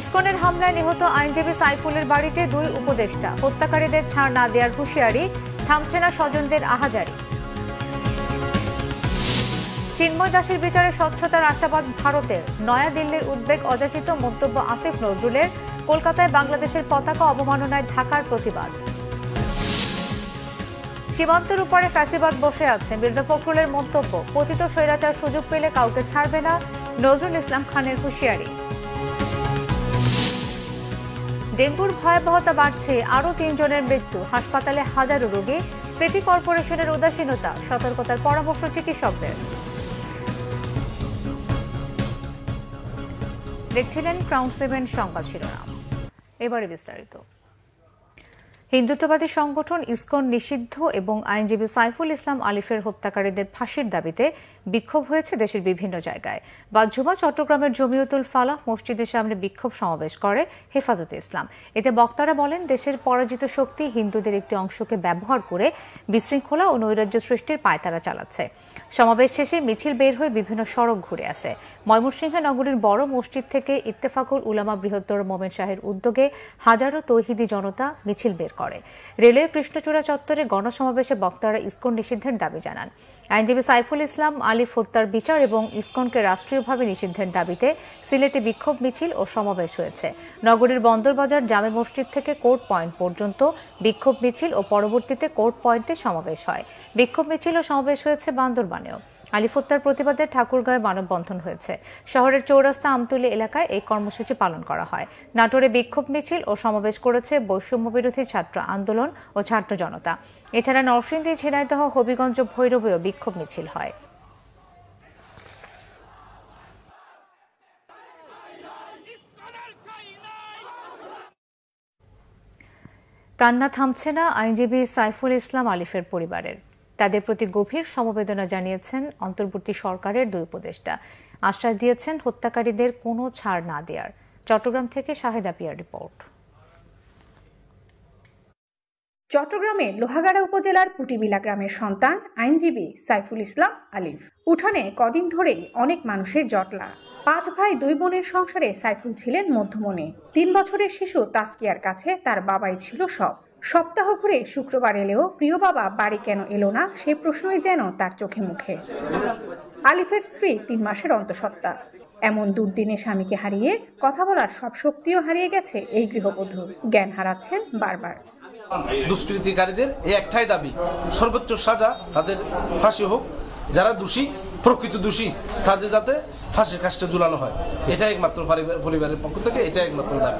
ইসকনের হামলায় নিহত আইনজীবী সাইফুলের বাড়িতে 2 উপদেষ্টা, হত্যাকারীদের ছাড় না দেওয়ার হুঁশিয়ারি, থামছে না স্বজনদের আহাজারি। চিন্ময় দাসের বিচারে স্বচ্ছতার আশাবাদ ভারতের, নয়াদিল্লির উদ্বেগ অযাচিত মন্তব্য আসিফ নজরুলের, কলকাতায় বাংলাদেশের পতাকা অবমাননায় ঢাকার প্রতিবাদ। সীমান্তের উপরে ফ্যাসিবাদ বসে আছে, মির্জা ফখরুলের মন্তব্য, পতিত স্বৈরাচার সুযোগ পেলে কাউকে ছাড়বে না, নজরুল ইসলাম খানের হুঁশিয়ারি। ডেঙ্গুর ভয়াবহতা বাড়ছে, আরও 3 জনের মৃত্যু, হাসপাতালে হাজারো রোগী, সিটি কর্পোরেশনের উদাসীনতা, সতর্কতার পরামর্শ চিকিৎসকদের। দেখছিলেন ক্রাউন 7 সংবাদ শিরোনাম, এবারে বিস্তারিত। হিন্দুত্ববাদী সংগঠন ইসকন নিষিদ্ধ এবং আইনজীবী সাইফুল ইসলাম আলিফের হত্যাকারীদের ফাঁসির দাবিতে বিক্ষোভ হয়েছে দেশের বিভিন্ন জায়গায়। বাদ-জুমা চট্টগ্রামের জমিয়তুল ফালাহ মসজিদের সামনে বিক্ষোভ সমাবেশ করে হেফাজতে ইসলাম। এতে বক্তারা বলেন, দেশের পরাজিত শক্তি হিন্দুদের একটি অংশকে ব্যবহার করে বিশৃঙ্খলা ও নৈরাজ্য সৃষ্টির পায়তারা চালাচ্ছে। সমাবেশ শেষে মিছিল বের হয়ে বিভিন্ন সড়ক ঘুরে আসে। ময়মনসিংহ নগরীর বড় মসজিদ থেকে ইত্তেফাকুল উলামা বৃহত্তর মোমেন শাহের উদ্যোগে হাজারো তৌহিদি জনতা মিছিল বের করে। রেলওয়ে কৃষ্ণচূড়া চত্বরে গণসমাবেশে বক্তারা ইসকন নিষিদ্ধের দাবি জানান। আইনজীবী সাইফুল ইসলাম আলিফ হত্যার বিচার এবং ইসকনকে রাষ্ট্রীয়ভাবে নিষিদ্ধের দাবিতে সিলেটে বিক্ষোভ মিছিল ও সমাবেশ হয়েছে। নগরীর বন্দরবাজার জামে মসজিদ থেকে কোর্ট পয়েন্ট পর্যন্ত বিক্ষোভ মিছিল ও পরবর্তীতে কোর্ট পয়েন্টে সমাবেশ হয়। বিক্ষোভ মিছিল ও সমাবেশ হয়েছে বান্দরবানেও। আলিফ হত্যার প্রতিবাদে ঠাকুরগাঁয়ে মানববন্ধন হয়েছে। শহরের চৌরাস্তা আমতলী এলাকায় এই কর্মসূচি পালন করা হয়। নাটোরে বিক্ষোভ মিছিল ও সমাবেশ করেছে বৈষম্য বিরোধী ছাত্র আন্দোলন ও ছাত্র জনতা। এছাড়া নরসিংদী, ঝিনাইদহ, হবিগঞ্জ, ভৈরবেও বিক্ষোভ মিছিল হয়। কান্না থামছে না আইনজীবী সাইফুল ইসলাম আলিফের পরিবারের। তাদের প্রতি গভীর সমবেদনা জানিয়েছেন অন্তর্বর্তী সরকারের 2 উপদেষ্টা। আশ্বাস দিয়েছেন হত্যাকারীদের কোনো ছাড় না দেওয়ার। চট্টগ্রাম থেকে শাহেদা পিয়ার রিপোর্ট। চট্টগ্রামের লোহাগাড়া উপজেলার পুটিবিলা গ্রামের সন্তান আইনজীবী সাইফুল ইসলাম আলিফ। উঠানে কদিন ধরেই অনেক মানুষের জটলা। 5 ভাই 2 বোনের সংসারে সাইফুল ছিলেন মধ্যমণি। 3 বছরের শিশু তাসকিয়ার কাছে তার বাবাই ছিল সব। সপ্তাহ ঘুরে শুক্রবার এলেও প্রিয় বাবা বাড়ি কেন এলো না, সে প্রশ্নই যেন তার চোখে মুখে। আলিফের স্ত্রী 3 মাসের অন্তঃসত্ত্বা। এমন দুর্দিনে স্বামীকে হারিয়ে কথা বলার সব শক্তিও হারিয়ে গেছে এই গৃহবধূ। জ্ঞান হারাচ্ছেন বারবার। দুষ্কৃতিকারীদের এই একটাই দাবি, সর্বোচ্চ সাজা, তাদের ফাঁসি হোক। যারা দোষী, প্রকৃত দোষী, তাদের যাতে ফাঁসির কাজটা ঝুলানো হয়, এটাই একমাত্র পরিবারের পক্ষ থেকে এটাই একমাত্র দাবি।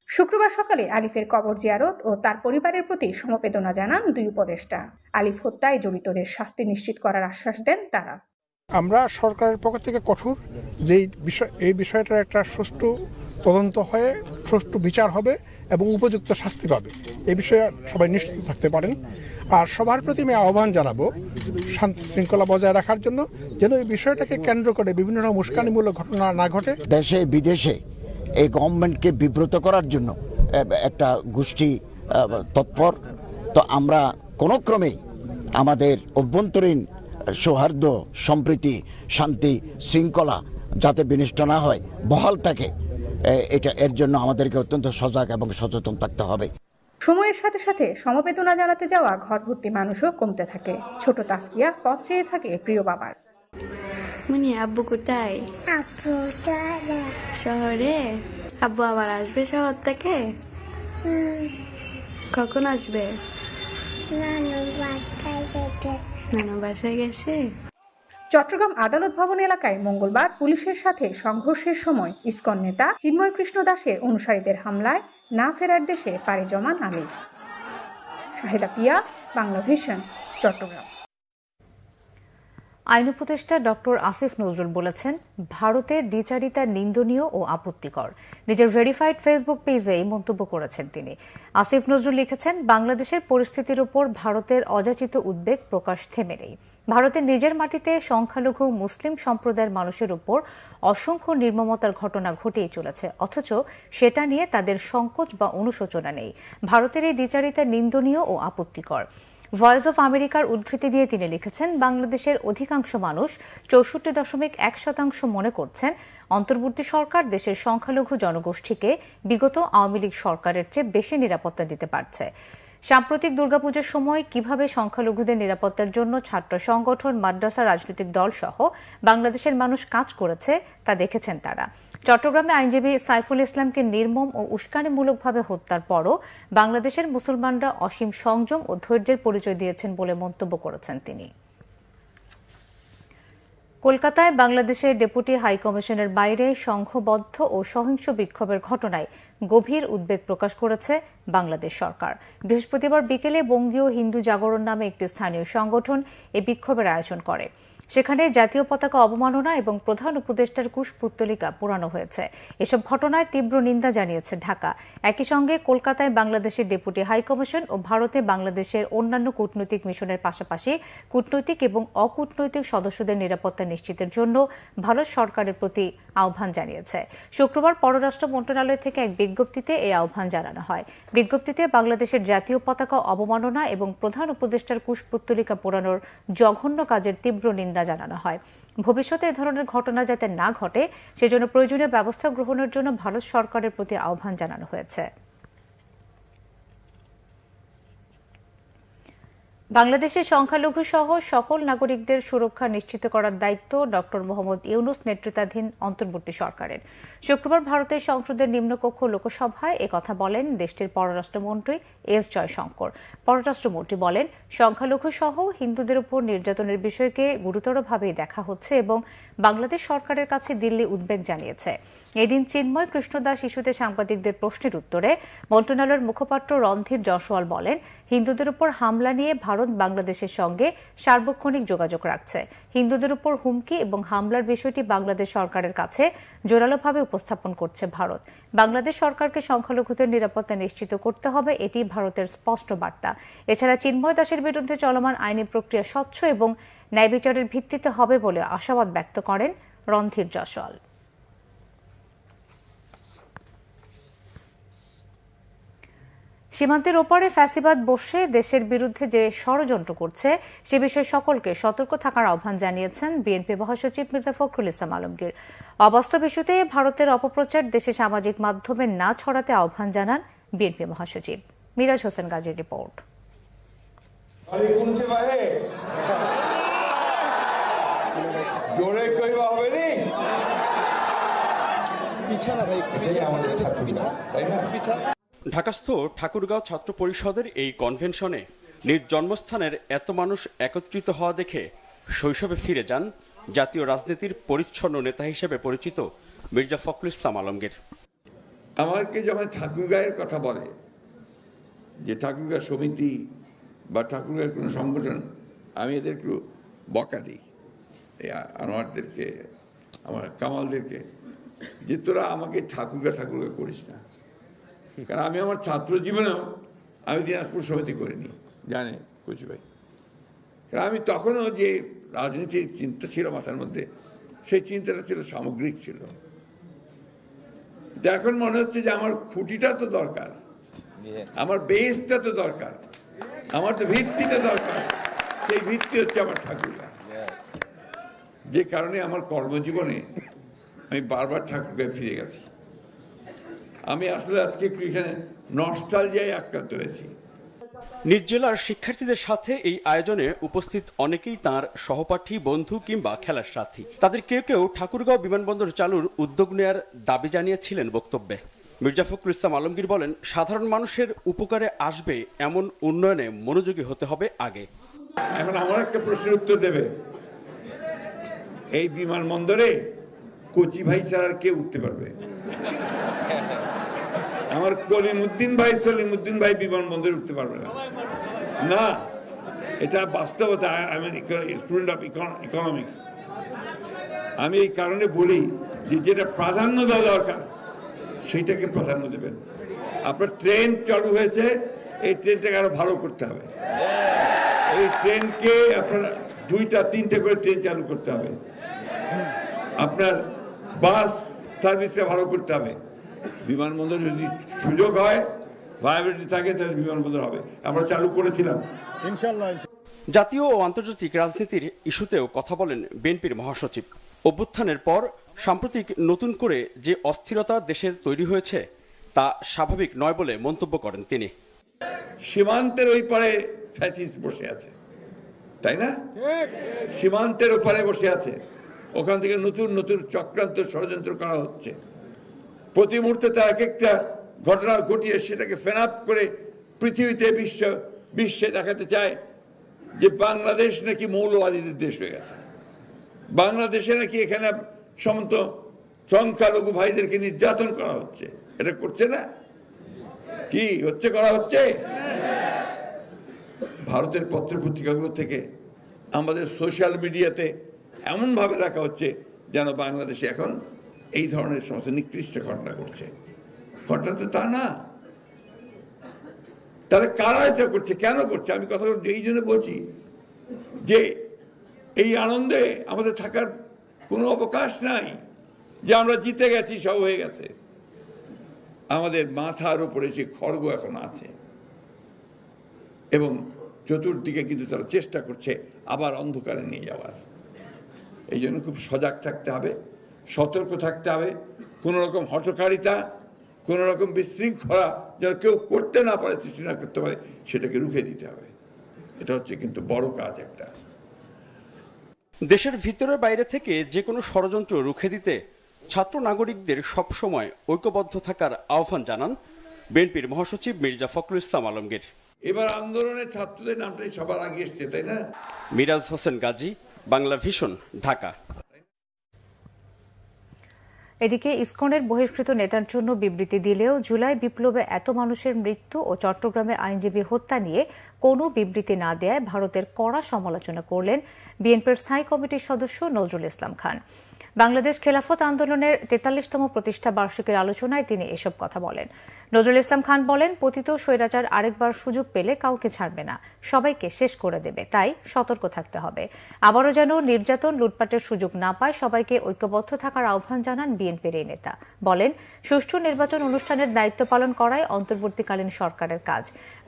শুক্রবার সকালে আলিফের কবর জিয়ারত ও তার পরিবারের প্রতি সমবেদনা জানান 2 উপদেষ্টা। আলিফ হত্যায় জড়িতদের শাস্তি নিশ্চিত করার আশ্বাস দেন তারা। আমরা সরকারের পক্ষ থেকে কঠোর যে এই বিষয়টার একটা সুষ্ঠু তদন্ত হয়ে সুষ্ঠু বিচার হবে এবং উপযুক্ত শাস্তি পাবে, এই বিষয়ে সবাই নিশ্চিত থাকতে পারেন। আর সবার প্রতি আমি আহ্বান জানাবো শান্তি শৃঙ্খলা বজায় রাখার জন্য, যেন এই বিষয়টাকে কেন্দ্র করে বিভিন্ন রকম উস্কানিমূলক ঘটনা না ঘটে। দেশে বিদেশে এই গভর্নমেন্টকে বিব্রত করার জন্য একটা গোষ্ঠী তৎপর। তো আমরা কোনো ক্রমেই আমাদের অভ্যন্তরীণ সৌহার্দ্য, সম্প্রীতি, শান্তি, শৃঙ্খলা যাতে বিনষ্ট না হয়, বহাল থাকে, এর জন্য আমাদেরকে অত্যন্ত সজাগ এবং সচেতন থাকতে হবে। সময়ের সাথে সাথে সমবেদনা জানাতে যাওয়া ঘরভর্তি মানুষও কমতে থাকে। ছোট তাসকিয়া পথ চেয়ে থাকে প্রিয় বাবার। আব্বু কোথায়? শহরে। আব্বু আবার আসবে শহর থেকে? কখন আসবে? নানু বাসায় গেছে। চট্টগ্রাম আদালত ভবন এলাকায় মঙ্গলবার পুলিশের সাথে সংঘর্ষের সময় ইসকন নেতা চিন্ময় কৃষ্ণ দাসের অনুসারীদের হামলায় না ফেরার দেশে পাড়ি জমান আলিফ। শাহেদা পিয়া, বাংলা ভিশন, চট্টগ্রাম। আইন উপদেষ্টা ডক্টর আসিফ নজরুল বলেছেন, ভারতের দ্বিচারিতা নিন্দনীয় ও আপত্তিকর। নিজের ভেরিফাইড ফেসবুক পেজে এই মন্তব্য করেছেন তিনি। আসিফ নজরুল লিখেছেন, বাংলাদেশের পরিস্থিতির উপর ভারতের অযাচিত উদ্বেগ প্রকাশ থেমে নেই। ভারতের নিজের মাটিতে সংখ্যালঘু মুসলিম সম্প্রদায়ের মানুষের উপর অসংখ্য নির্মমতার ঘটনা ঘটেই চলেছে, অথচ সেটা নিয়ে তাদের সংকোচ বা অনুশোচনা নেই। ভারতের এই দ্বিচারিতা নিন্দনীয় ও আপত্তিকর। ভয়েস অফ আমেরিকার উদ্ধৃতি দিয়ে তিনি লিখেছেন, বাংলাদেশের অধিকাংশ মানুষ 64.1% মনে করছেন অন্তর্বর্তী সরকার দেশের সংখ্যালঘু জনগোষ্ঠীকে বিগত আওয়ামী লীগ সরকারের চেয়ে বেশি নিরাপত্তা দিতে পারছে। সাম্প্রতিক দুর্গাপূজার সময় কিভাবে সংখ্যালঘুদের নিরাপত্তার জন্য ছাত্র সংগঠন, মাদ্রাসা, রাজনৈতিক দল সহ বাংলাদেশের মানুষ কাজ করেছে তা দেখেছেন তারা। চট্টগ্রামে আইনজীবী সাইফুল ইসলামকে নির্মম ও উস্কানিমূলকভাবে হত্যার পরও বাংলাদেশের মুসলমানরা অসীম সংযম ও ধৈর্যের পরিচয় দিয়েছেন বলে মন্তব্য করেছেন তিনি। কলকাতায় বাংলাদেশের ডেপুটি হাইকমিশনের বাইরে সংঘবদ্ধ ও সহিংস বিক্ষোভের ঘটনায় গভীর উদ্বেগ প্রকাশ করেছে বাংলাদেশ সরকার। বৃহস্পতিবার বিকেলে বঙ্গীয় হিন্দু জাগরণ নামে একটি স্থানীয় সংগঠন এই বিক্ষোভের আয়োজন করে। সেখানে জাতীয় পতাকা অবমাননা এবং প্রধান উপদেষ্টার কুশপুত্তলিকা পোড়ানো হয়েছে। এসব ঘটনায় তীব্র নিন্দা জানিয়েছে ঢাকা। একই সঙ্গে কলকাতায় বাংলাদেশের ডেপুটি হাইকমিশন ও ভারতে বাংলাদেশের অন্যান্য কূটনৈতিক মিশনের পাশাপাশি কূটনৈতিক এবং অকূটনৈতিক সদস্যদের নিরাপত্তা নিশ্চিতের জন্য ভারত সরকারের প্রতি আহ্বান জানিয়েছে। শুক্রবার পররাষ্ট্র মন্ত্রণালয় থেকে এক বিজ্ঞপ্তিতে এই আহ্বান জানানো হয়। বিজ্ঞপ্তিতে বাংলাদেশের জাতীয় পতাকা অবমাননা এবং প্রধান উপদেষ্টার কুশপুত্তলিকা পোড়ানোর জঘন্য কাজের তীব্র নিন্দা জানানো হয়। ভবিষ্যতে এ ধরনের ঘটনা যাতে না ঘটে সেজন্য প্রয়োজনীয় ব্যবস্থা গ্রহণের জন্য ভারত সরকারের প্রতি আহ্বান জানানো হয়েছে। বাংলাদেশের সংখ্যালঘু সহ সকল নাগরিকদের সুরক্ষা নিশ্চিত করার দায়িত্ব ডক্টর মোহাম্মদ ইউনূস নেতৃত্বাধীন অন্তর্বর্তী সরকারের। শুক্রবার ভারতের সংসদের নিম্নকক্ষ লোকসভায় একথা বলেন দেশটির পররাষ্ট্রমন্ত্রী এস জয়শঙ্কর। পররাষ্ট্রমন্ত্রী বলেন, সংখ্যালঘু সহ হিন্দুদের উপর নির্যাতনের বিষয়কে গুরুতরভাবেই দেখা হচ্ছে এবং বাংলাদেশ সরকারের কাছে দিল্লি উদ্বেগ জানিয়েছে। এদিন চিন্ময় কৃষ্ণদাস ইস্যুতে সাংবাদিকদের প্রশ্নের উত্তরে মন্ত্রণালয়ের মুখপাত্র রণধীর জয়সওয়াল বলেন, হিন্দুদের উপর হামলা নিয়ে ভারত বাংলাদেশের সঙ্গে সার্বক্ষণিক যোগাযোগ রাখছে। হিন্দুদের উপর হুমকি এবং হামলার বিষয়টি বাংলাদেশ সরকারের কাছে জোরালোভাবে উপস্থাপন করছে ভারত। বাংলাদেশ সরকারকে সংখ্যালঘুদের নিরাপত্তা নিশ্চিত করতে হবে, এটি ভারতের স্পষ্ট বার্তা। এছাড়া চিন্ময় দাসের বিরুদ্ধে চলমান আইনি প্রক্রিয়া স্বচ্ছ এবং ন্যায়বিচারের ভিত্তিতে হবে বলে আশাবাদ ব্যক্ত করেন রণধীর জয়সওয়াল। সীমান্তের ওপারে ফ্যাসিবাদ বসে দেশের বিরুদ্ধে যে ষড়যন্ত্র করছে সে বিষয়ে সকলকে সতর্ক থাকার আহ্বান জানিয়েছেন বিএনপি মহাসচিব মির্জা ফখরুল ইসলাম আলমগীর। অবাস্তব ইস্যুতে ভারতের অপপ্রচার দেশে সামাজিক মাধ্যমে না ছড়াতে আহ্বান জানান বিএনপি মহাসচিব। মিরাজ হোসেন গাজীর রিপোর্ট। ঢাকাস্থ ঠাকুরগাঁও ছাত্র পরিষদের এই কনভেনশনে নিজ জন্মস্থানের এত মানুষ একত্রিত হওয়া দেখে শৈশবে ফিরে যান জাতীয় রাজনীতির পরিচ্ছন্ন নেতা হিসেবে পরিচিত মির্জা ফখরুল ইসলাম আলমগীর। আমাকে যখন ঠাকুরগাঁয়ের কথা বলে, যে ঠাকুরগাঁ সমিতি বা ঠাকুরগাঁয়ের কোনো সংগঠন, আমি এদের একটু বকা দিই, এই আনোয়ারদেরকে, আমার কামালদেরকে, যে তোরা আমাকে ঠাকুরগাঁ করিস না। কারণ আমি আমার ছাত্র জীবনেও আমি দিনাজপুর সমিতি করিনি, জানে কচি ভাই। কারণ আমি তখনও যে রাজনীতির চিন্তা ছিল মাথার মধ্যে, সেই চিন্তাটা ছিল সামগ্রিক ছিল। এখন মনে হচ্ছে যে আমার খুঁটিটা তো দরকার, আমার বেসটা তো দরকার, আমার তো ভিত্তিটা দরকার। সেই ভিত্তি হচ্ছে আমার ঠাকুরগাঁ। যে কারণে আমার কর্মজীবনে আমি বারবার ঠাকুরগাঁয় ফিরে গেছি। আমি আসলে আজকে এখানে নস্টালজিয়ায় আক্রান্ত হয়েছি। নিজ জেলার শিক্ষার্থীদের সাথে এই আয়োজনে উপস্থিত অনেকেই তার সহপাঠী, বন্ধু কিংবা খেলার সাথী। তাদের কেউ কেউ ঠাকুরগাঁও বিমানবন্দর চালুর উদ্যোগ নেয়ার দাবি জানিয়েছিলেন বক্তব্যে। মির্জা ফখরুল ইসলাম আলমগীর বলেন, সাধারণ মানুষের উপকারে আসবে এমন উন্নয়নে মনোযোগী হতে হবে আগে। এখন আমার একটা প্রশ্নের উত্তর দেবে, এই বিমানবন্দরে কচি ভাই ছাড়া আর কে উঠতে পারবে? আমার সলিমুদ্দিন ভাই বিমানবন্দরে উঠতে পারবে না। না, এটা বাস্তবতা। আমি স্টুডেন্ট অফ ইকোনমিক্স। আমি এই কারণে বলি যে যেটা প্রাধান্য দেওয়া দরকার সেইটাকে প্রাধান্য দেবেন। আপনার ট্রেন চালু হয়েছে, এই ট্রেনটাকে আরো ভালো করতে হবে। এই ট্রেনকে আপনার 2-3টে করে ট্রেন চালু করতে হবে। আপনার বাস সার্ভিসটা ভালো করতে হবে। বিমানবন্দর যদি সুযোগ হয়, ভায়াবিলিটি থাকে, তাহলে বিমানবন্দর হবে। আমরা চালু করেছিলাম ইনশাআল্লাহ। জাতীয় ও আন্তর্জাতিক রাজনীতির ইস্যুতেও কথা বলেন বিএনপির মহাসচিব। অভ্যুত্থানের পর সাম্প্রতিক নতুন করে যে অস্থিরতা দেশের তৈরি হয়েছে তা স্বাভাবিক নয় বলে মন্তব্য করেন তিনি। সীমান্তের ওই পারে ফ্যাসিস্ট বসে আছে, তাই না? সীমান্তের ওপারে বসে আছে, ওখান থেকে নতুন নতুন চক্রান্ত ষড়যন্ত্র করা হচ্ছে। প্রতি মুহূর্তে তার এক একটা ঘটনা ঘটিয়ে সেটাকে ফেনাপ করে পৃথিবীতে বিশ্বে দেখাতে চায় যে বাংলাদেশ নাকি মৌলবাদীদের দেশ হয়ে গেছে, বাংলাদেশে নাকি এখানে সমস্ত সংখ্যালঘু ভাইদেরকে নির্যাতন করা হচ্ছে। এটা করছে না? কি হচ্ছে? করা হচ্ছে। ভারতের পত্রপত্রিকাগুলো থেকে আমাদের সোশ্যাল মিডিয়াতে এমন ভাবে রাখা হচ্ছে যেন বাংলাদেশে এখন এই ধরনের সমস্ত নিকৃষ্ট ঘটনা ঘটছে। ঘটনা তো তা না। তাহলে কারা এটা করছে, কেন করছে? আমি কথা এই জন্য বলছি যে এই আনন্দে আমাদের থাকার কোনো অবকাশ নাই যে আমরা জিতে গেছি, সব হয়ে গেছে। আমাদের মাথার উপরে সে খড়গ এখন আছে এবং চতুর্দিকে কিন্তু তারা চেষ্টা করছে আবার অন্ধকারে নিয়ে যাওয়ার। এই জন্য খুব সজাগ থাকতে হবে, সতর্ক থাকতে হবে। কোনো রকম হঠকারিতা, কোনো রকম বিশৃঙ্খলা যেন কেউ করতে না পারে, সৃষ্টি না করতে পারে, সেটাকে রুখে দিতে হবে। এটা হচ্ছে কিন্তু বড় কাজ একটা। দেশের ভিতরে বাইরে থেকে যে কোনো ষড়যন্ত্র রুখে দিতে ছাত্র নাগরিকদের সবসময় ঐক্যবদ্ধ থাকার আহ্বান জানান বিএনপির মহাসচিব মির্জা ফখরুল ইসলাম আলমগীর। এবার আন্দোলনে ছাত্রদের নামটাই সবার আগে এসছে, তাই না? মিরাজ হোসেন গাজী, বাংলা ভিশন, ঢাকা। এদিকে ইসকনের বহিষ্কৃত নেতার জন্য বিবৃতি দিলেও জুলাই বিপ্লবে এত মানুষের মৃত্যু ও চট্টগ্রামে আইনজীবী হত্যা নিয়ে কোনো বিবৃতি না দেয়ায় ভারতের কড়া সমালোচনা করলেন বিএনপির স্থায়ী কমিটির সদস্য নজরুল ইসলাম খান। বাংলাদেশ খেলাফত আন্দোলনের ৪৩তম প্রতিষ্ঠা বার্ষিকীর আলোচনায় তিনি এসব কথা বলেন। নজরুল ইসলাম খান বলেন, পতিত স্বৈরাচার আরেকবার সুযোগ পেলে কাউকে ছাড়বে না, সবাইকে শেষ করে দেবে, তাই সতর্ক থাকতে হবে। আবারও যেন নির্যাতন লুটপাটের সুযোগ না পায়, সবাইকে ঐক্যবদ্ধ থাকার আহ্বান জানান বিএনপির এই নেতা। বলেন, সুষ্ঠু নির্বাচন অনুষ্ঠানের দায়িত্ব পালন করাই অন্তর্বর্তীকালীন সরকারের কাজ।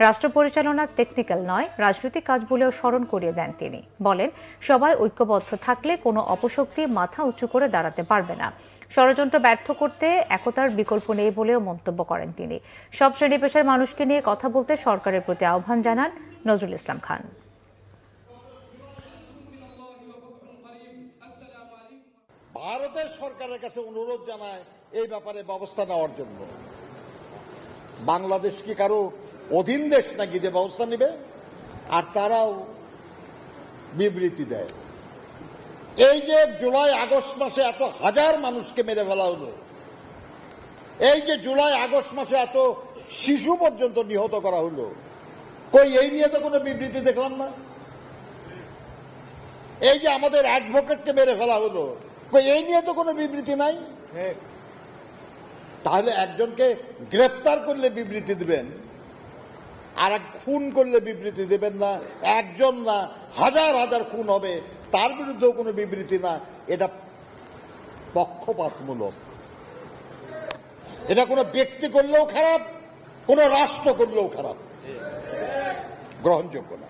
রাষ্ট্র পরিচালনা টেকনিক্যাল নয়, রাজনৈতিক কাজ বলেও স্মরণ করিয়ে দেন তিনি। বলেন, সবাই ঐক্যবদ্ধ থাকলে কোনো অপশক্তি মাথা উঁচু করে দাঁড়াতে পারবে না। ষড়যন্ত্র ব্যর্থ করতে একতার বিকল্প নেই বলেও মন্তব্য করেন তিনি। সব শ্রেণী পেশার মানুষকে নিয়ে কথা বলতে সরকারের প্রতি আহ্বান জানান নজরুল ইসলাম খান। ভারতের সরকারের কাছে অনুরোধ জানায় এই ব্যাপারে ব্যবস্থা নেওয়ার জন্য। বাংলাদেশ কি কারো অধীন দেশ নাকি যে ব্যবস্থা নেবে? আর তারাও বিবৃতি দেয়। এই যে জুলাই আগস্ট মাসে এত হাজার মানুষকে মেরে ফেলা হলো, এই যে জুলাই আগস্ট মাসে এত শিশু পর্যন্ত নিহত করা হলো, কই এই নিয়ে তো কোনো বিবৃতি দেখলাম না। এই যে আমাদের অ্যাডভোকেটকে মেরে ফেলা হলো, কই এই নিয়ে তো কোনো বিবৃতি নাই। তাহলে একজনকে গ্রেপ্তার করলে বিবৃতি দিবেন, আর এক খুন করলে বিবৃতি দেবেন না। একজন না, হাজার হাজার খুন হবে, তার বিরুদ্ধেও কোনো বিবৃতি না। এটা পক্ষপাতমূলক। এটা কোনো ব্যক্তি করলেও খারাপ, কোনো রাষ্ট্র করলেও খারাপ, গ্রহণযোগ্য না।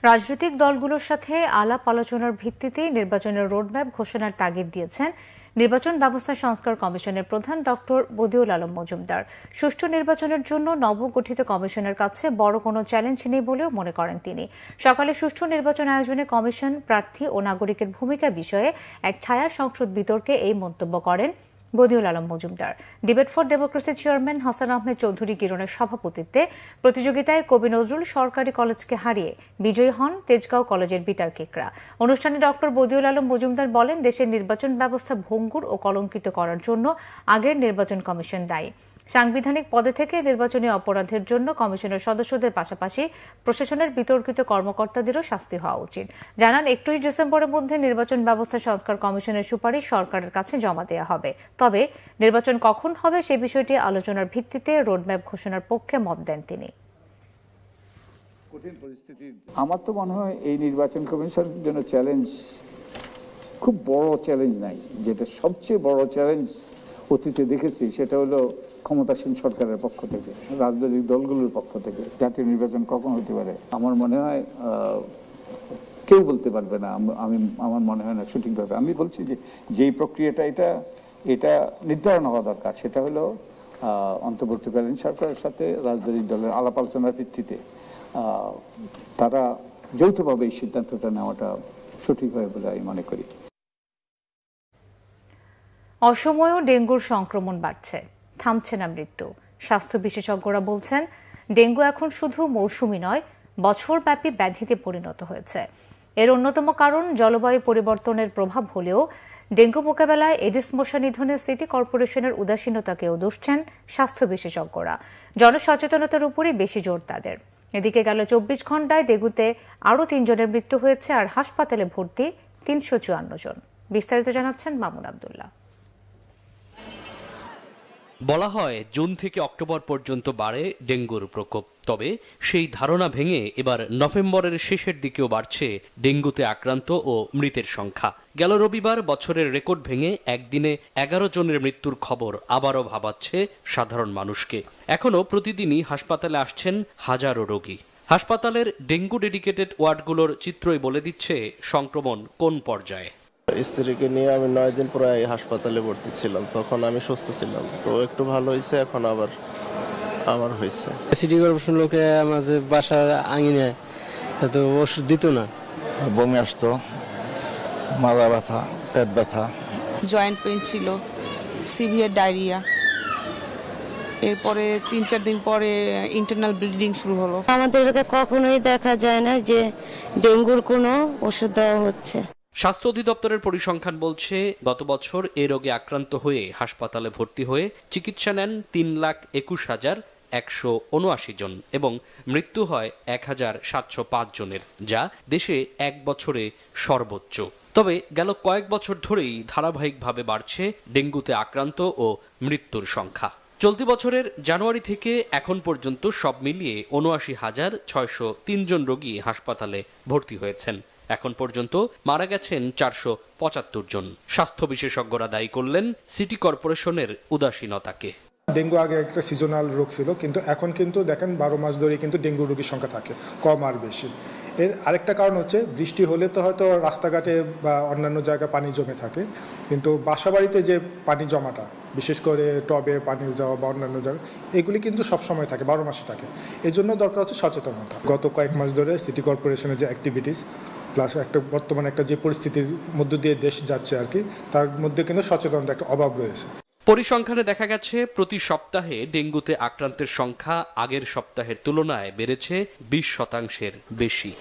রাজনৈতিক দলগুলোর সাথে আলাপ আলোচনার ভিত্তিতে নির্বাচনের রোডম্যাপ ঘোষণার তাগিদ দিয়েছেন নির্বাচন ব্যবস্থা সংস্কার কমিশনের প্রধান ডক্টর বদিউল আলম মজুমদার। সুষ্ঠু নির্বাচনের জন্য নবগঠিত কমিশনের কাছে বড় কোনো চ্যালেঞ্জ নেই বলেও মনে করেন তিনি। সকালে সুষ্ঠু নির্বাচন আয়োজনে কমিশন, প্রার্থী ও নাগরিকের ভূমিকা বিষয়ে এক ছায়া সংসদ বিতর্কে এই মন্তব্য করেন Badiul Alam Majumder. Debate for democracy chairman Hasan Ahmed Chowdhury কিরণের সভাপতিত্বে প্রতিযোগিতায় কবি নজরুল সরকারি কলেজকে হারিয়ে বিজয়ী হন তেজগাঁও কলেজের বিতার্কিকরা। অনুষ্ঠানে ডক্টর বদিউল আলম মজুমদার বলেন, দেশের নির্বাচন ব্যবস্থা ভঙ্গুর ও কলঙ্কিত করার জন্য আগের নির্বাচন কমিশন দায়ী। সাংবিধানিক পদে থেকে নির্বাচনী অপরাধের জন্য কমিশনের সদস্যদের পাশাপাশি প্রশাসনের বিতর্কিত কর্মকর্তাদেরও শাস্তি হওয়া উচিত। জানান, 31 ডিসেম্বরের মধ্যে নির্বাচন ব্যবস্থা সংস্কার কমিশনের সুপারিশ সরকারের কাছে জমা দেওয়া হবে। তবে নির্বাচন কখন হবে সে বিষয়টি আলোচনার ভিত্তিতে রোডম্যাপ ঘোষণার পক্ষে মত দেন তিনি। আমার তো মনে হয় এই নির্বাচন কমিশনের জন্য চ্যালেঞ্জ খুব বড় চ্যালেঞ্জ নাই। যেটা সবচেয়ে বড় চ্যালেঞ্জ অতীতে দেখেছি সেটা হলো ক্ষমতাসীন সরকারের পক্ষ থেকে, রাজনৈতিক দলগুলোর পক্ষ থেকে জাতীয় নির্বাচন কখন হতে পারে আমার মনে হয় কেউ বলতে পারবে না। আমার মনে হয় না সঠিকভাবে। আমি বলছি যে যেই প্রক্রিয়াটা এটা নির্ধারণ হওয়া দরকার, সেটা হলো অন্তর্বর্তীকালীন সরকারের সাথে রাজনৈতিক দলের আলাপ আলোচনার ভিত্তিতে তারা যৌথভাবে এই সিদ্ধান্তটা নেওয়াটা সঠিক হয় বলে আমি মনে করি। অসময়েও ডেঙ্গুর সংক্রমণ বাড়ছে, থামছে না মৃত্যু। স্বাস্থ্য বিশেষজ্ঞরা বলছেন, ডেঙ্গু এখন শুধু মৌসুমি নয়, বছরব্যাপী ব্যাধিতে পরিণত হয়েছে। এর অন্যতম কারণ জলবায়ু পরিবর্তনের প্রভাব হলেও ডেঙ্গু মোকাবেলায় এডিস মশা নিধনে সিটি কর্পোরেশনের উদাসীনতাকেও দুষছেন স্বাস্থ্য বিশেষজ্ঞরা। জনসচেতনতার উপরই বেশি জোর তাদের। এদিকে গেল 24 ঘণ্টায় ডেঙ্গুতে আরও 3 জনের মৃত্যু হয়েছে, আর হাসপাতালে ভর্তি 354 জন। বিস্তারিত জানাচ্ছেন মামুন আব্দুল্লাহ। বলা হয় জুন থেকে অক্টোবর পর্যন্ত বাড়ে ডেঙ্গুর প্রকোপ, তবে সেই ধারণা ভেঙে এবার নভেম্বরের শেষের দিকেও বাড়ছে ডেঙ্গুতে আক্রান্ত ও মৃতের সংখ্যা। গেল রবিবার বছরের রেকর্ড ভেঙে একদিনে 11 জনের মৃত্যুর খবর আবারও ভাবাচ্ছে সাধারণ মানুষকে। এখনও প্রতিদিনই হাসপাতালে আসছেন হাজারো রোগী। হাসপাতালের ডেঙ্গু ডেডিকেটেড ওয়ার্ডগুলোর চিত্রই বলে দিচ্ছে সংক্রমণ কোন পর্যায়ে। স্ত্রীকে নিয়ে আমি 9 দিন প্রায় হাসপাতালে ভর্তি ছিলাম, তখন আমি সুস্থ ছিলাম, তো একটু ভালো হয়েছে, এখন আবার আমার হয়েছে। সিটি কর্পোরেশন লোকে আমাদের বাসার আঙিনায় তো ওষুধ দিত না, বমি আসতো, মাথা ব্যথা, পেট ব্যথা, জয়েন্ট পেইন ছিল, সিভিয়ার ডায়রিয়া, এরপরে 3-4 দিন পরে ইন্টারনাল ব্লিডিং শুরু হলো। আমাদেরকে কখনোই দেখা যায় না যে ডেঙ্গুর কোনো ওষুধ দেওয়া হচ্ছে। স্বাস্থ্য অধিদপ্তরের পরিসংখ্যান বলছে, গত বছর এ রোগে আক্রান্ত হয়ে হাসপাতালে ভর্তি হয়ে চিকিৎসা নেন 3,21,179 জন এবং মৃত্যু হয় 1,705 জনের, যা দেশে এক বছরে সর্বোচ্চ। তবে গেল কয়েক বছর ধরেই ধারাবাহিকভাবে বাড়ছে ডেঙ্গুতে আক্রান্ত ও মৃত্যুর সংখ্যা। চলতি বছরের জানুয়ারি থেকে এখন পর্যন্ত সব মিলিয়ে ৭৯,৬০৩ জন রোগী হাসপাতালে ভর্তি হয়েছেন। এখন পর্যন্ত মারা গেছেন 475 জন। স্বাস্থ্য বিশেষজ্ঞরা দায়ী করলেন সিটি কর্পোরেশনের উদাসীনতাকে। ডেঙ্গু আগে একটা সিজনাল রোগ ছিল, কিন্তু এখন কিন্তু দেখেন 12 মাস ধরে কিন্তু ডেঙ্গু রোগীর সংখ্যা থাকে, কম আর বেশি। এর আরেকটা কারণ হচ্ছে বৃষ্টি হলে তো হয়তো রাস্তাঘাটে বা অন্যান্য জায়গায় পানি জমে থাকে, কিন্তু বাসাবাড়িতে যে পানি জমাটা, বিশেষ করে টবে পানি যাওয়া বা অন্যান্য জায়গা, এগুলি কিন্তু সবসময় থাকে, 12 মাসে থাকে। এই জন্য দরকার হচ্ছে সচেতনতা। গত কয়েক মাস ধরে সিটি কর্পোরেশনের যে অ্যাক্টিভিটিস প্লাস একটা বর্তমানে একটা যে পরিস্থিতির মধ্য দিয়ে দেশ যাচ্ছে আর কি, তার মধ্যে কিন্তু সচেতনতা একটা অভাব রয়েছে। পরিসংখ্যানে দেখা গেছে প্রতি সপ্তাহে ডেঙ্গুতে আক্রান্তের সংখ্যা আগের সপ্তাহের তুলনায় বেড়েছে 20% বেশি।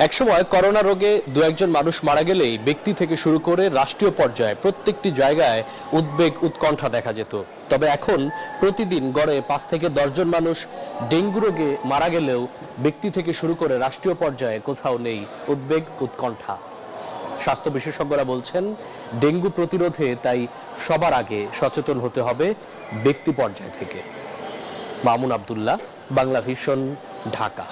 একসময় করোনা রোগে 2-1 মানুষ মারা গেলেই ব্যক্তি থেকে শুরু করে রাষ্ট্রীয় পর্যায়ে প্রত্যেকটি জায়গায় উদ্বেগ উৎকণ্ঠা দেখা যেত। তবে এখন প্রতিদিন গড়ে 5 থেকে 10 জন মানুষ ডেঙ্গু রোগে মারা গেলেও ব্যক্তি থেকে শুরু করে রাষ্ট্রীয় পর্যায়ে কোথাও নেই উদ্বেগ উৎকণ্ঠা। স্বাস্থ্য বিশেষজ্ঞরা বলছেন, ডেঙ্গু প্রতিরোধে তাই সবার আগে সচেতন হতে হবে ব্যক্তি পর্যায় থেকে। মামুন আব্দুল্লাহ, বাংলা ভিশন, ঢাকা।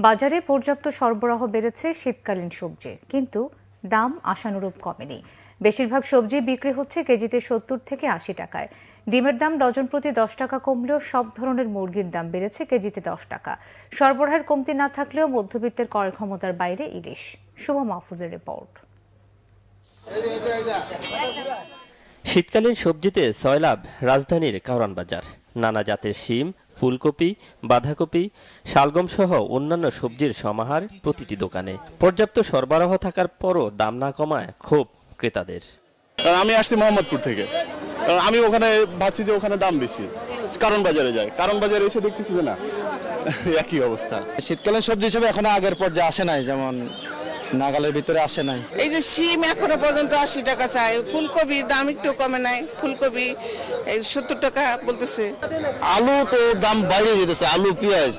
বাজারে পর্যাপ্ত সরবরাহ বেড়েছে শীতকালীন সবজি, কিন্তু দাম আশানুরূপ কমেনি। বেশিরভাগ সবজি বিক্রি হচ্ছে কেজিতে 70 থেকে 80 টাকায়। ডিমের দাম ডজন প্রতি 10 টাকা কমলেও সব ধরনের মুরগির দাম বেড়েছে কেজিতে 10 টাকা। সরবরাহের কমতি না থাকলেও মধ্যবিত্তের ক্রয় ক্ষমতার বাইরে ইলিশ। শুভ মাহফুজের রিপোর্ট। শীতকালীন সবজিতে সয়লাভ রাজধানীর কারওয়ান বাজার। নানা জাতের শিম, ফুলকপি, বাঁধাকপি, শালগম সহ অন্যান্য সবজির সমাহার প্রতিটি দোকানে। পর্যাপ্ত সরবরাহ থাকার পরও দাম না কমায় ক্ষোভ ক্রেতাদের। আমি আসছি মোহাম্মদপুর থেকে, আমি ওখানে ভাবছি যে ওখানে দাম বেশি, কারণ বাজারে যাই, কারণ বাজারে এসে দেখতেছি যে না একই অবস্থা। শীতকালীন সবজি হিসেবে এখনো আগের পর্যায়ে আসে নাই, যেমন নাগালের ভিতরে আসে নাই। এই যে শিম এখনো পর্যন্ত 80 টাকা চাই, ফুলকপি দাম একটু কমে নাই, ফুলকপি 70 টাকা বলতেছে। আলু তো দাম বাইরে যেতেছে, আলু, পেঁয়াজ,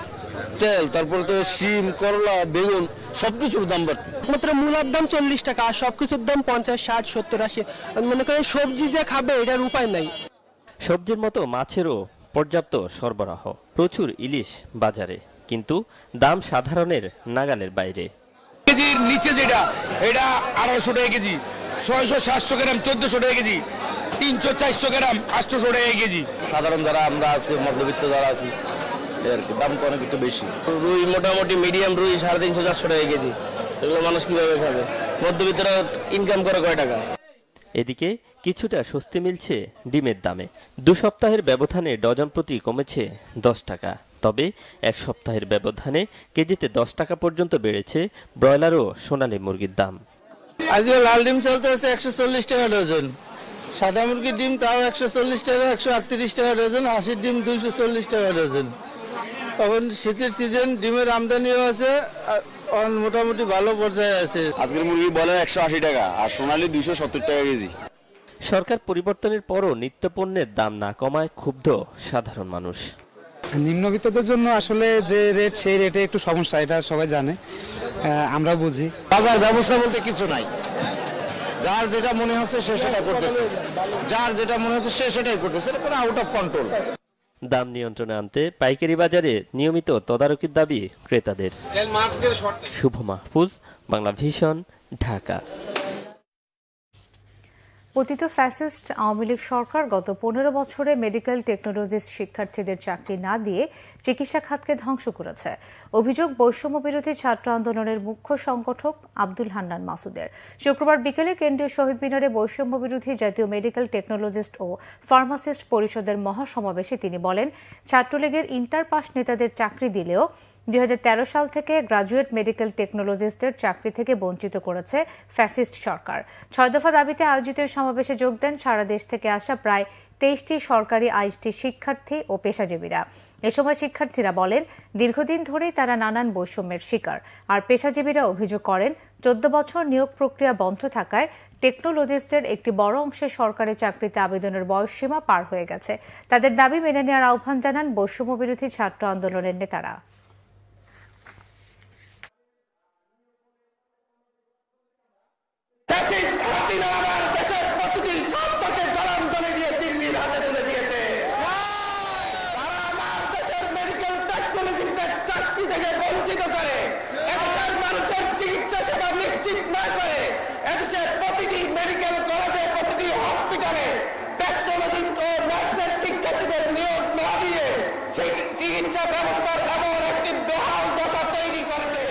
তেল, তারপরে তো শিম, করলা, বেগুন সবকিছুর দাম বাড়ছে। মাত্র মূলার দাম 40 টাকা আর সবকিছুর দাম 50, 60, 70, 80। মনে করেন সবজি যে খাবে এটার উপায় নাই। সবজির মতো মাছেরও পর্যাপ্ত সরবরাহ, প্রচুর ইলিশ বাজারে, কিন্তু দাম সাধারণের নাগালের বাইরে। কেজির নিচে যেটা, এটা 1800 টাকা কেজি, 600-700 গ্রাম 1400 টাকা কেজি, 300-400 গ্রাম 800 টাকা কেজি। সাধারণ যারা আমরা আছি, মধ্যবিত্ত যারা আছি, এর দাম তো অনেক একটু বেশি। রুই মোটামুটি মিডিয়াম রুই 350-400 টাকা কেজি। এগুলো মানুষ কিভাবে খাবে? মধ্যবিত্তরা ইনকাম করে কয় টাকা? এদিকে কিছুটা স্বস্তি মিলছে ডিমের দামে। 2 সপ্তাহের ব্যবধানে ডজন প্রতি কমেছে 10 টাকা। তবে 1 সপ্তাহের ব্যবধানে কেজিতে 10 টাকা পর্যন্ত বেড়েছে ব্রয়লার ও সোনালী মুরগির দাম। আজকে লাল ডিম চলতে আছে 140 টাকা ডজন, সাদা মুরগির ডিম তাও 140 টাকা, 138 টাকা ডজন, হাঁসের ডিম 240 টাকা ডজন। এখন শীতের সিজন, ডিমের আমদানিও আছে, মোটামুটি ভালো পর্যায়ে আছে। আজকের মুরগি বলে 180 টাকা আর সোনালী 270 টাকা কেজি। সরকার পরিবর্তনের পরও নিত্যপণ্যের দাম না কমায় ক্ষুব্ধ সাধারণ মানুষ। নিম্নবিত্তদের জন্য আসলে যে রেট, সেই রেটে একটু সমস্যা, এটা সবাই জানে, আমরা বুঝি। বাজার ব্যবস্থা বলতে কিছু নাই, যার যেটা মনে হচ্ছে সে সেটা করতেছে, যার যেটা মনে হচ্ছে সে সেটাই করতেছে, এটা পুরো আউট অফ কন্ট্রোল। দাম নিয়ন্ত্রণে আনতে পাইকারি বাজারে নিয়মিত তদারকির দাবি ক্রেতাদের। শুভ মাহফুজ, বাংলা ভিশন, ঢাকা। পতিত ফ্যাসিস্ট আওয়ামী লীগ সরকার গত 15 বছরে মেডিকেল টেকনোলজিস্ট শিক্ষার্থীদের চাকরি না দিয়ে চিকিৎসা খাতকে ধ্বংস করেছে। অভিযোগ বৈষম্য বিরোধী ছাত্র আন্দোলনের মুখ্য সংগঠক আব্দুল হান্নান মাসুদের। শুক্রবার বিকেলে কেন্দ্রীয় শহীদ মিনারে বৈষম্য বিরোধী জাতীয় মেডিকেল টেকনোলজিস্ট ও ফার্মাসিস্ট পরিষদের মহাসমাবেশে তিনি বলেন, ছাত্রলীগের ইন্টার পাস নেতাদের চাকরি দিলেও 2013 সাল থেকে গ্রাজুয়েট মেডিকেল টেকনোলজিস্টদের চাকরি থেকে বঞ্চিত করেছে ফ্যাসিস্ট সরকার। 6 দফা দাবিতে আয়োজিত সমাবেশে যোগ দেন সারা দেশ থেকে আসা প্রায় 23টি সরকারি আইটি শিক্ষার্থী ও পেশাজীবীরা। এ সময় শিক্ষার্থীরা বলেন, দীর্ঘদিন ধরেই তারা নানান বৈষম্যের শিকার। আর পেশাজীবীরা অভিযোগ করেন, 14 বছর নিয়োগ প্রক্রিয়া বন্ধ থাকায় টেকনোলজিস্টদের একটি বড় অংশের সরকারি চাকরিতে আবেদনের বয়সসীমা পার হয়ে গেছে। তাদের দাবি মেনে নেওয়ার আহ্বান জানান বৈষম্য বিরোধী ছাত্র আন্দোলনের নেতারা। চিকিৎসা ব্যবস্থার এমন একটি বেহাল দশা তৈরি করেছে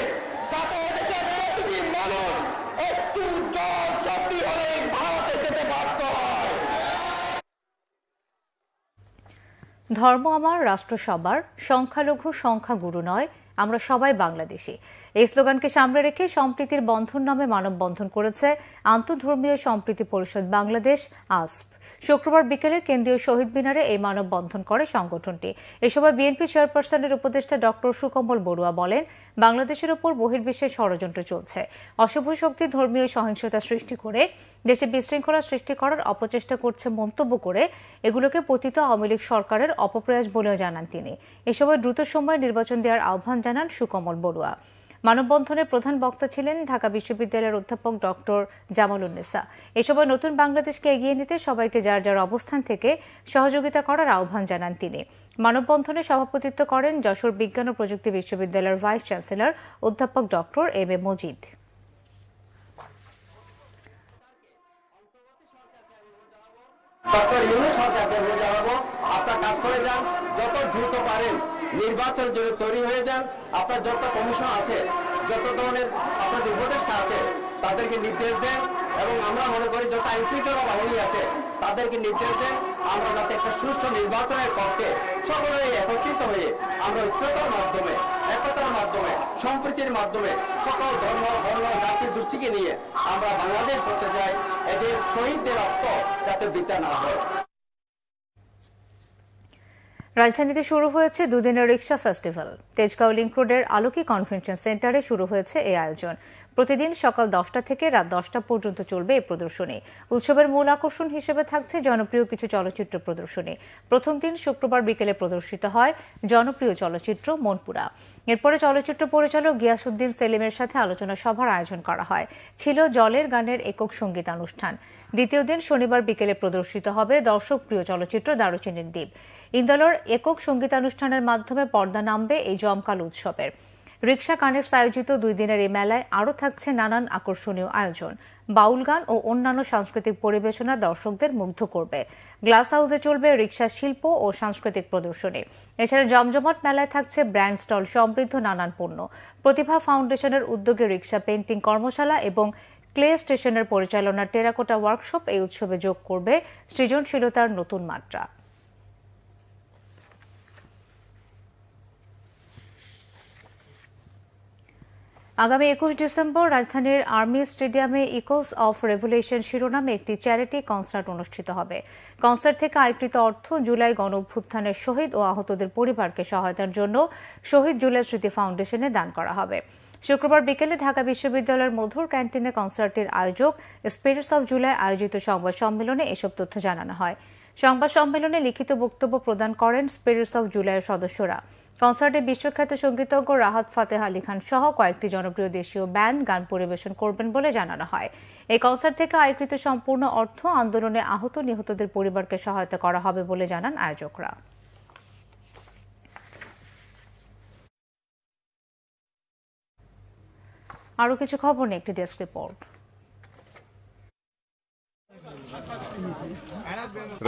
যাতে দেশের প্রতিটি মানুষ একটু জ্বর সর্দি হলে ভারতে যেতে বাধ্য হয়। ধর্ম আমার, রাষ্ট্র সবার, সংখ্যালঘু সংখ্যাগুরু নয়, আমরা সবাই বাংলাদেশি। এই স্লোগানকে সামনে রেখে সম্প্রীতির বন্ধন নামে মানববন্ধন করেছে আন্তঃধর্মীয় সম্প্রীতি পরিষদ বাংলাদেশ আসপ। শুক্রবার বিকেলে কেন্দ্রীয় শহীদ মিনারে এই মানববন্ধন করে সংগঠনটি। এ সময় বিএনপি চেয়ারপারসনের উপদেষ্টা ডক্টর সুকমল বড়ুয়া বলেন, বাংলাদেশের ওপর বহির্বিশ্বের ষড়যন্ত্র চলছে। অশুভ শক্তি ধর্মীয় সহিংসতা সৃষ্টি করে দেশে বিশৃঙ্খলা সৃষ্টি করার অপচেষ্টা করছে মন্তব্য করে এগুলোকে পতিত আওয়ামী লীগ সরকারের অপপ্রয়াস বলেও জানান তিনি। এ সময় দ্রুত সময়ে নির্বাচন দেওয়ার আহ্বান জানান সুকমল বড়ুয়া। মানববন্ধনে প্রধান বক্তা ছিলেন ঢাকা বিশ্ববিদ্যালয়ের অধ্যাপক ডক্টর জামালুন্নেসা। এ সময় নতুন বাংলাদেশকে এগিয়ে নিতে সবাইকে যার যার অবস্থান থেকে সহযোগিতা করার আহ্বান জানান তিনি। মানববন্ধনে সভাপতিত্ব করেন যশোর বিজ্ঞান ও প্রযুক্তি বিশ্ববিদ্যালয়ের ভাইস চ্যান্সেলর অধ্যাপক ডক্টর এম এ মজিদ। আপনার কাজ করে যান, যত দ্রুত পারেন নির্বাচন জন্য তৈরি হয়ে যান। আপনার যত কমিশন আছে, যত ধরনের আপনাদের উপদেষ্টা আছে, তাদেরকে নির্দেশ দেন এবং আমরা মনে করি যত আইনশৃঙ্খলা বাহিনী আছে তাদেরকে নির্দেশ দেন, আমরা যাতে একটা সুষ্ঠু নির্বাচনের পক্ষে সকলে একত্রিত হয়ে আমরা ঐক্যতার মাধ্যমে, একতার মাধ্যমে, সম্প্রীতির মাধ্যমে সকল ধর্ম, বর্ণ, জাতির দৃষ্টিকে নিয়ে আমরা বাংলাদেশ করতে চাই। এদের শহীদদের রক্ত যাতে বৃথা না হয়। রাজধানীতে শুরু হয়েছে দুদিনের রিক্সা ফেস্টিভ্যাল। তেজগাঁও লিংক রোডের আলোকি কনভেনশন সেন্টারে শুরু হয়েছে এই আয়োজন। প্রতিদিন সকাল 10টা থেকে রাত 10টা পর্যন্ত চলবে এই প্রদর্শনী। উৎসবের মূল আকর্ষণ হিসেবে থাকছে জনপ্রিয় কিছু চলচ্চিত্র প্রদর্শনী। প্রথম দিন শুক্রবার বিকেলে প্রদর্শিত হয় জনপ্রিয় চলচ্চিত্র মনপুরা। এরপরে চলচ্চিত্র পরিচালক গিয়াসউদ্দিন সেলিমের সাথে আলোচনা সভার আয়োজন করা হয়। ছিল জলের গানের একক সঙ্গীতানুষ্ঠান। দ্বিতীয় দিন শনিবার বিকেলে প্রদর্শিত হবে দর্শকপ্রিয় চলচ্চিত্র দারুচিনির দ্বীপ। ইন্দোরের একক সঙ্গীতানুষ্ঠানের মাধ্যমে পর্দা নামবে এই জমকালো উৎসবের। রিক্সা কানেক্টস আয়োজিত 2 দিনের এই মেলায় আরও থাকছে নানান আকর্ষণীয় আয়োজন। বাউল গান ও অন্যান্য সাংস্কৃতিক পরিবেশনা দর্শকদের মুগ্ধ করবে। গ্লাস হাউসে চলবে রিক্সা শিল্প ও সাংস্কৃতিক প্রদর্শনী। এছাড়া জমজমাট মেলায় থাকছে ব্র্যান্ড স্টল সমৃদ্ধ নানান পণ্য। প্রতিভা ফাউন্ডেশনের উদ্যোগে রিক্সা পেইন্টিং কর্মশালা এবং ক্লে স্টেশনের পরিচালনা টেরাকোটা ওয়ার্কশপ এই উৎসবে যোগ করবে সৃজনশীলতার নতুন মাত্রা। আগামী 21 ডিসেম্বর রাজধানীর আর্মি স্টেডিয়ামে ইকোস অফ রেভলিউশন শিরোনামে একটি চ্যারিটি কনসার্ট অনুষ্ঠিত হবে। কনসার্ট থেকে আয়কৃত অর্থ জুলাই গণঅভ্যুত্থানের শহীদ ও আহতদের পরিবারকে সহায়তার জন্য শহীদ জুলাই স্মৃতি ফাউন্ডেশনে দান করা হবে। শুক্রবার বিকেলে ঢাকা বিশ্ববিদ্যালয়ের মধুর ক্যান্টিনে কনসার্টের আয়োজক স্পিরিটস অফ জুলাই আয়োজিত সংবাদ সম্মেলনে এসব তথ্য জানানো হয়। সংবাদ সম্মেলনে লিখিত বক্তব্য প্রদান করেন স্পিরিটস অফ জুলাইয়ের সদস্যরা। কনসার্টে বিশ্বখ্যাত সঙ্গীতজ্ঞ রাহাত ফাতেহ আলী খান সহ কয়েকটি জনপ্রিয় দেশীয় ব্যান্ড গান পরিবেশন করবেন বলে জানানো হয়। এই কনসার্ট থেকে আয়কৃত সম্পূর্ণ অর্থ আন্দোলনে আহত নিহতদের পরিবারকে সহায়তা করা হবে বলে জানান আয়োজকরা। আরও কিছু খবর নিয়ে একটি ডেস্ক রিপোর্ট।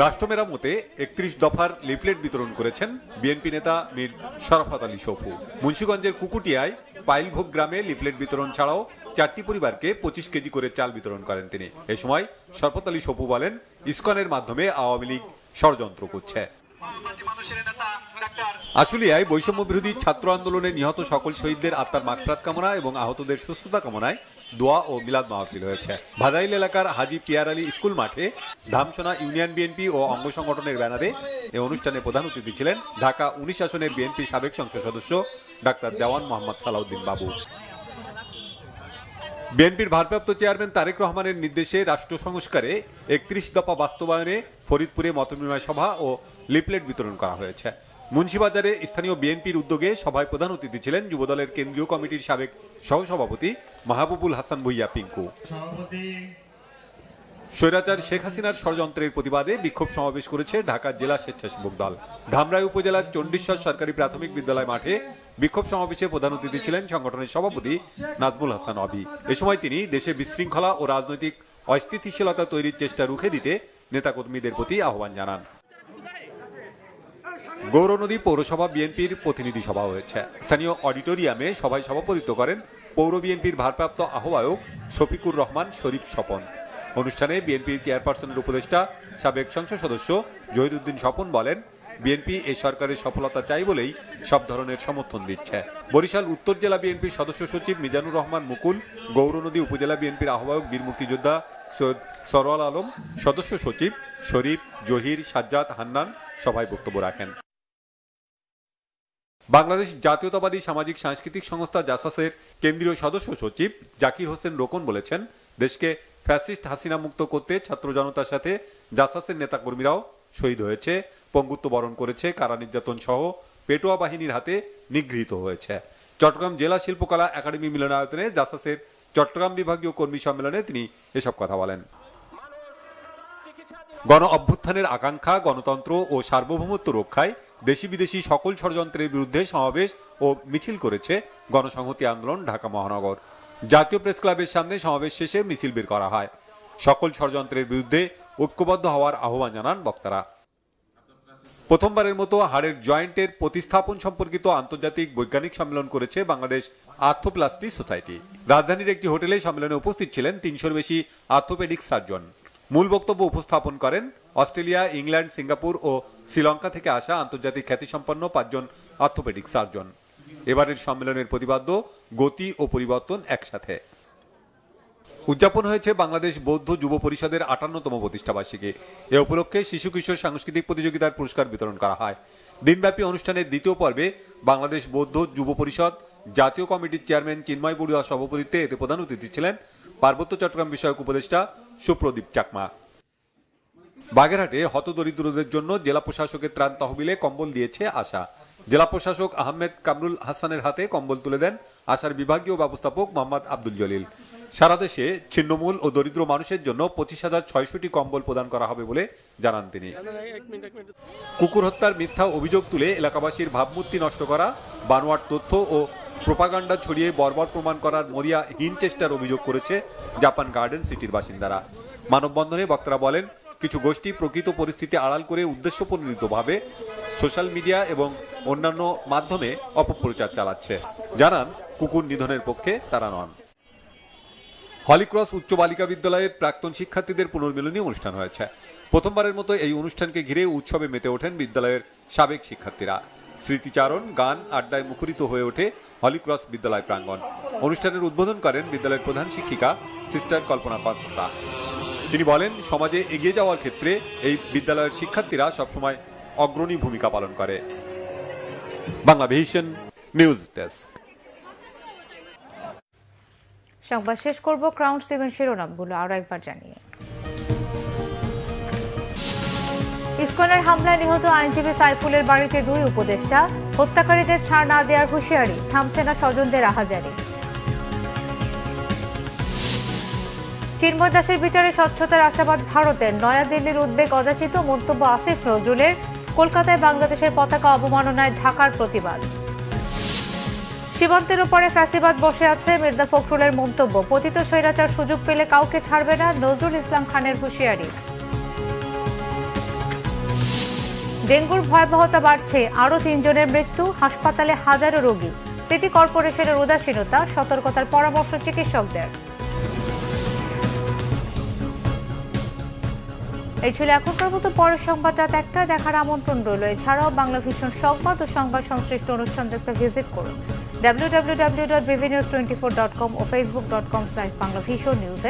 রাষ্ট্র মেরামতে 31 দফার লিফলেট বিতরণ করেছেন বিএনপি নেতা মীর শরাফত আলী সফু। মুন্সিগঞ্জের কুকুটিয়ায় পাইলভোগ গ্রামে লিফলেট বিতরণ ছাড়াও 4টি পরিবারকে 25 কেজি করে চাল বিতরণ করেন তিনি। এ সময় শরাফত আলী সফু বলেন, ইসকনের মাধ্যমে আওয়ামী লীগ ষড়যন্ত্র করছে। আশুলিয়ায় বৈষম্য বিরোধী ছাত্র আন্দোলনে নিহত সকল শহীদদের আত্মার মাগফিরাত কামনা এবং আহতদের সুস্থতা কামনায় দোয়া ও মিলাদ মাহফিল হয়েছে। ভাদাইল এলাকার হাজী পিয়ার আলী স্কুল মাঠে ধামসোনা ইউনিয়ন বিএনপি ও অঙ্গ সংগঠনের ব্যানারে এই অনুষ্ঠানে প্রধান অতিথি ছিলেন ঢাকা 19 আসনের বিএনপি সাবেক সংসদ সদস্য ডাক্তার দেওয়ান মোহাম্মদ সালাউদ্দিন বাবু। বিএনপির ভারপ্রাপ্ত চেয়ারম্যান তারেক রহমানের নির্দেশে রাষ্ট্র সংস্কারে 31 দফা বাস্তবায়নে ফরিদপুরে মতবিনিময় সভা ও লিফলেট বিতরণ করা হয়েছে। মুন্সিবাজারে স্থানীয় বিএনপির উদ্যোগে সভায় প্রধান অতিথি ছিলেন যুবদলের কেন্দ্রীয় কমিটির সাবেক সহসভাপতি মাহবুবুল হাসান ভুইয়া পিঙ্কু। স্বৈরাচার শেখ হাসিনার ষড়যন্ত্রের প্রতিবাদে বিক্ষোভ সমাবেশ করেছে ঢাকা জেলা স্বেচ্ছাসেবক দল। ধামরাই উপজেলার চণ্ডীশ্বর সরকারি প্রাথমিক বিদ্যালয় মাঠে বিক্ষোভ সমাবেশে প্রধান অতিথি ছিলেন সংগঠনের সভাপতি নাজমুল হাসান অবি। এ সময় তিনি দেশে বিশৃঙ্খলা ও রাজনৈতিক অস্থিতিশীলতা তৈরির চেষ্টা রুখে দিতে নেতাকর্মীদের প্রতি আহ্বান জানান। গৌরনদী পৌরসভা বিএনপির প্রতিনিধি সভা হয়েছে। স্থানীয় অডিটোরিয়ামে সভায় সভাপতিত্ব করেন পৌর বিএনপির ভারপ্রাপ্ত আহ্বায়ক শফিকুর রহমান শরীফ স্বপন। অনুষ্ঠানে বিএনপির চেয়ারপারসনের উপদেষ্টা সাবেক সংসদ সদস্য জহিদুদ্দিন স্বপন বলেন, বিএনপি এই সরকারের সফলতা চাই বলেই সব ধরনের সমর্থন দিচ্ছে। বরিশাল উত্তর জেলা বিএনপির সদস্য সচিব মিজানুর রহমান মুকুল, গৌরনদী উপজেলা বিএনপির আহ্বায়ক বীর মুক্তিযোদ্ধা সৈয়দ সরওয়াল আলম, সদস্য সচিব শরীফ, জহির, সাজ্জাদ, হান্নান সভায় বক্তব্য রাখেন। বাংলাদেশ জাতীয়তাবাদী সামাজিক সাংস্কৃতিক সংস্থা জাসাসের কেন্দ্রীয় সদস্য সচিব জাকির হোসেন রোকন বলেছেন, দেশকে ফ্যাসিস্ট হাসিনা মুক্ত করতে ছাত্র জনতার সাথে জাসাসের নেতাকর্মীরাও শহীদ হয়েছে, পঙ্গুত্ব বরণ করেছে, কারা নির্যাতন সহ পেটোয়া বাহিনীর হাতে নিগৃহীত হয়েছে। চট্টগ্রাম জেলা শিল্পকলা একাডেমি মিলনায়তনে জাসাসের চট্টগ্রাম বিভাগীয় কর্মী সম্মেলনে তিনি এসব কথা বলেন। গণ অভ্যুত্থানের আকাঙ্ক্ষা, গণতন্ত্র ও সার্বভৌমত্ব রক্ষায় দেশি বিদেশি সকল ষড়যন্ত্রের বিরুদ্ধে সমাবেশ ও মিছিল করেছে গণসংহতি আন্দোলন ঢাকা মহানগর। জাতীয় প্রেস ক্লাবের সামনে সমাবেশ শেষে মিছিল বের করা হয়। সকল ষড়যন্ত্রের বিরুদ্ধে ঐক্যবদ্ধ হওয়ার আহ্বান জানান বক্তারা। প্রথমবারের মতো হাড়ের জয়েন্টের প্রতিস্থাপন সম্পর্কিত আন্তর্জাতিক বৈজ্ঞানিক সম্মেলন করেছে বাংলাদেশ আর্থোপ্লাস্টি সোসাইটি। রাজধানীর একটি হোটেলে সম্মেলনে উপস্থিত ছিলেন 300-র বেশি আর্থোপেডিক সার্জন। মূল বক্তব্য উপস্থাপন করেন অস্ট্রেলিয়া, ইংল্যান্ড, সিঙ্গাপুর ও শ্রীলঙ্কা থেকে আসা আন্তর্জাতিক খ্যাতিসম্পন্ন 5 জন আর্থোপেডিক সার্জন। এবারের সম্মেলনের প্রতিপাদ্য গতি ও পরিবর্তন একসাথে। উদযাপন হয়েছে বাংলাদেশ বৌদ্ধ যুব পরিষদের 58তম প্রতিষ্ঠাবার্ষিকী। এ উপলক্ষে শিশু কিশোর সাংস্কৃতিক প্রতিযোগিতার পুরস্কার বিতরণ করা হয়। দিনব্যাপী অনুষ্ঠানের দ্বিতীয় পর্বে বাংলাদেশ বৌদ্ধ যুব পরিষদ জাতীয় কমিটির চেয়ারম্যান চিন্ময় বড়ুয়া সভাপতিত্বে এতে প্রধান অতিথি ছিলেন পার্বত্য চট্টগ্রাম বিষয়ক উপদেষ্টা সুপ্রদীপ চাকমা। বাগেরহাটে হতদরিদ্রদের জন্য জেলা প্রশাসকের ত্রাণ তহবিলে কম্বল দিয়েছে আশা। জেলা প্রশাসক আহমেদ কামরুল হাসানের হাতে কম্বল তুলে দেন আশার বিভাগীয় ব্যবস্থাপক মোহাম্মদ আব্দুল জলিল। সারা দেশে ছিন্নমূল ও দরিদ্র মানুষের জন্য 25,600টি কম্বল প্রদান করা হবে বলে জানান তিনি। কুকুর হত্যার মিথ্যা অভিযোগ তুলে এলাকাবাসীর ভাবমূর্তি নষ্ট করা, বানোয়াট তথ্য ও প্রোপাগান্ডা ছড়িয়ে বর্বর প্রমাণ করার মরিয়াহীন চেষ্টার অভিযোগ করেছে জাপান গার্ডেন সিটির বাসিন্দারা। মানববন্ধনে বক্তারা বলেন, কিছু গোষ্ঠী প্রকৃত পরিস্থিতি আড়াল করে উদ্দেশ্যপ্রণোদিতভাবে সোশ্যাল মিডিয়া এবং অন্যান্য মাধ্যমে অপপ্রচার চালাচ্ছে। জানান, কুকুর নিধনের পক্ষে তারা নন। হলিক্রস উচ্চ বালিকা বিদ্যালয়ের প্রাক্তন শিক্ষার্থীদের পুনর্মিলনী অনুষ্ঠান হয়েছে। প্রথমবারের মতো এই অনুষ্ঠানকে ঘিরে উৎসবে মেতে ওঠেন বিদ্যালয়ের সাবেক শিক্ষার্থীরা। স্মৃতিচারণ, গান, আড্ডায় মুখরিত হয়ে ওঠে হলিক্রস বিদ্যালয় প্রাঙ্গণ। অনুষ্ঠানের উদ্বোধন করেন বিদ্যালয়ের প্রধান শিক্ষিকা সিস্টার কল্পনা কস্তা। তিনি বলেন, সমাজে এগিয়ে যাওয়ার ক্ষেত্রে এই বিদ্যালয়ের শিক্ষার্থীরা সবসময় অগ্রণী ভূমিকা পালন করে। Bangla vision news desk. সংবাদ শেষ করব ক্রাউন 7 শিরোনামগুলো আরো একবার জানিয়ে। ইসকনের হামলায় নিহত আইনজীবী সাইফুলের বাড়িতে 2 উপদেষ্টা, হত্যাকারীদের ছাড় না দেওয়ার হুঁশিয়ারি, থামছে না স্বজনদের আহাজারি। চিন্ময় দাসের বিচারে স্বচ্ছতার আশাবাদ ভারতের, নয়াদিল্লির উদ্বেগ অযাচিত মন্তব্য আসিফ নজরুলের, কলকাতায় বাংলাদেশের পতাকা অবমাননায় ঢাকার প্রতিবাদ। সীমান্তের উপরে ফ্যাসিবাদ বসে আছে, মির্জা ফখরুলের মন্তব্য, পতিত স্বৈরাচার সুযোগ পেলে কাউকে ছাড়বে না, নজরুল ইসলাম খানের হুঁশিয়ারি। ডেঙ্গুর ভয়াবহতা বাড়ছে, আরও 3 জনের মৃত্যু, হাসপাতালে হাজারো রোগী, সিটি কর্পোরেশনের উদাসীনতা, সতর্কতার পরামর্শ চিকিৎসকদের। এই ছিল এখনকার মতো, পরের সংবাদ রাত 1টায় দেখার আমন্ত্রণ রইল। এছাড়াও বাংলা ভিশন সংবাদ ও সংবাদ সংশ্লিষ্ট অনুষ্ঠান দেখতে ভিজিট করুন www.bvnews24.com ও facebook.com/banglavisionnews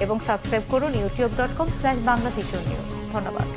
এবং সাবস্ক্রাইব করুন youtube.com/banglavisionnews। ধন্যবাদ।